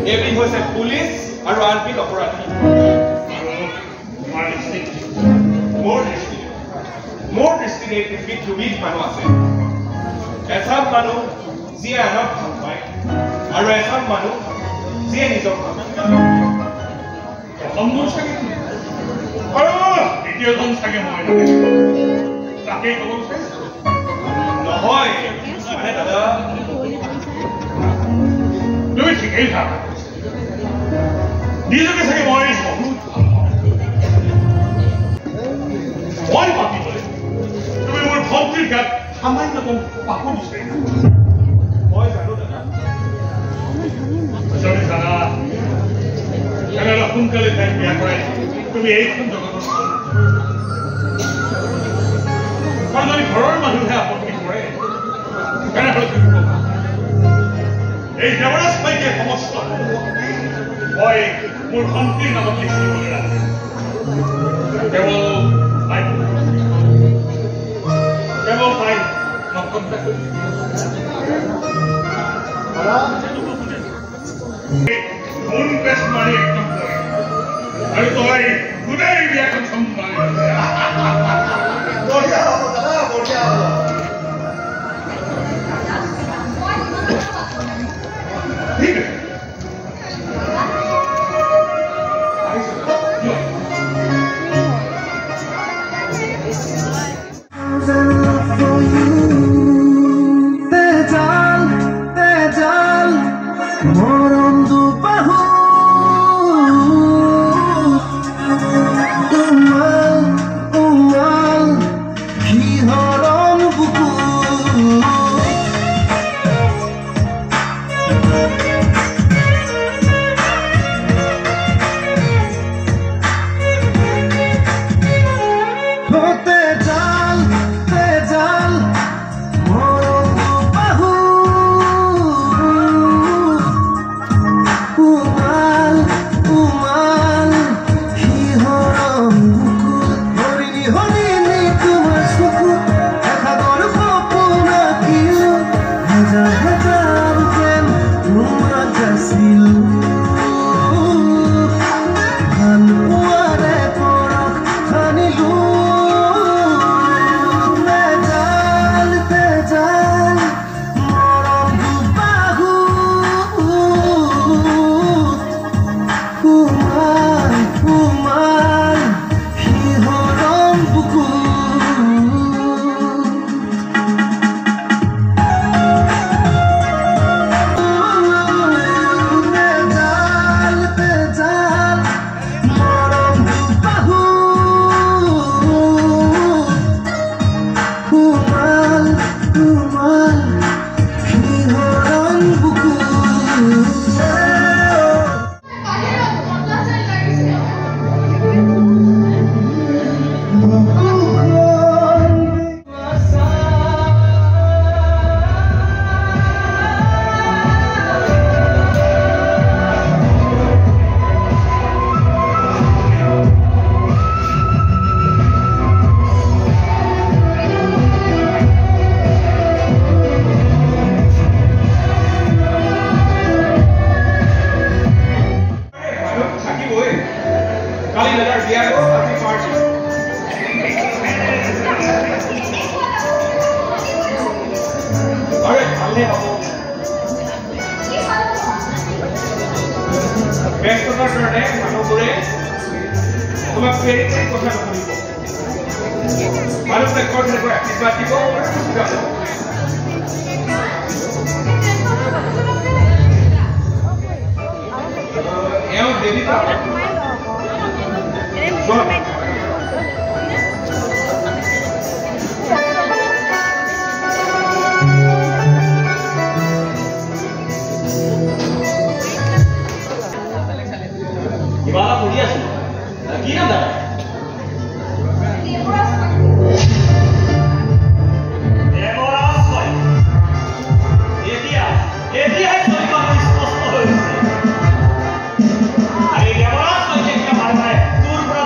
Every হৈছে police আৰু আনবিধ অপৰাধী। মোৰ দৃষ্টিত এই পৃথিৱীত দুবিধ মানুহ আছে, এচাম মানুহ যিয়ে আনক ভাল পায় আৰু এচাম মানুহ যিয়ে নিজক ভাল পায়। প্ৰথমবোৰ চাগে আৰু দ্বিতীয়জন চাগে মই তাকেই ক'ব বিচাৰিছো। নহয় মানে দাদা, তুমি ঠিকেই থাকা, নিজকে চাগে মই বহুত ভাল পাওঁ। মই পাতিবলৈ তুমি মোৰ ভণ্টিৰ গাত সামান্যতম পাকো বিচাৰি মই জানো দাদা। যদি জানা তেনেহ'লে সোনকালে তাইক বিয়া কৰাই তুমি এইখন জগতৰ আৰু যদি ঘৰৰ মানুহে আপত্তি কৰে তেনেহ'লে তুমি ক'বা এই দেৱৰাজ শইকীয়াই সমস্ত মই মোৰ ভণ্টিৰ নামত লিখি দিবলৈ ৰাখে। কেৱল তাই নকণ্ঠা কৰি মন পেছ মাৰি একদম কৰে আৰু তই গোটেই বিয়াখন চম্ভালি বঢ়িয়া হ'ব দাদা, বঢ়িয়া হ'ব। ঠিক আছে। ব্যস্ততাৰ কাৰণে মানুহবোৰে তোমাক ফেৰি ফেৰি কথা নুশুনিব, মানুহবিলাক ঘৰ ঘৰকৈ আশীৰ্বাদ দিব আৰু এওঁ দেৱী কিবা এটা কৰি আছো কি নাম দাদা তোৰ পৰা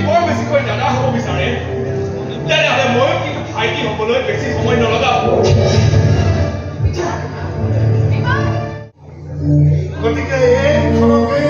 বৰ বেছিকৈ দাদা হ'ব বিচাৰে তেনেহ'লে ময়ো কিন্তু ভাইটি হ'বলৈ বেছি সময় নলগাওঁ গতিকে এই ঘৰকে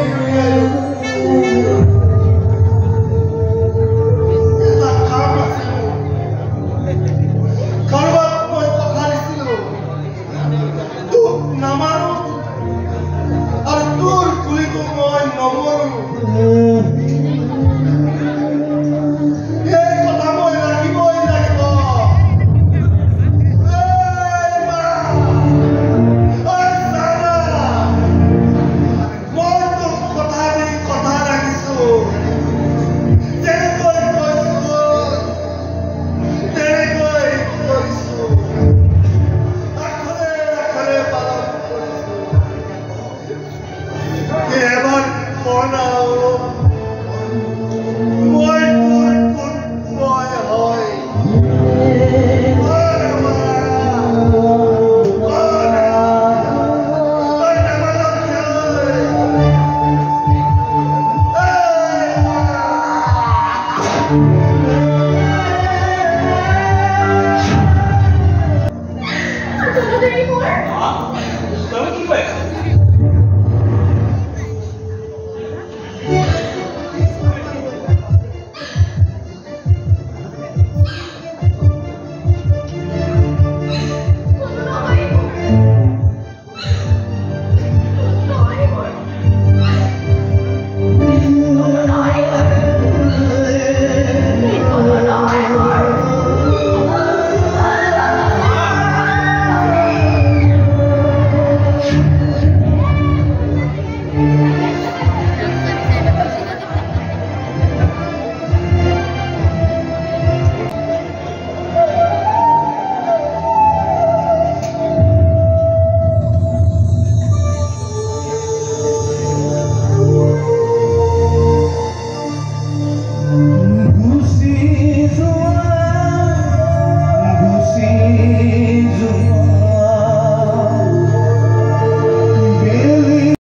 Thank you.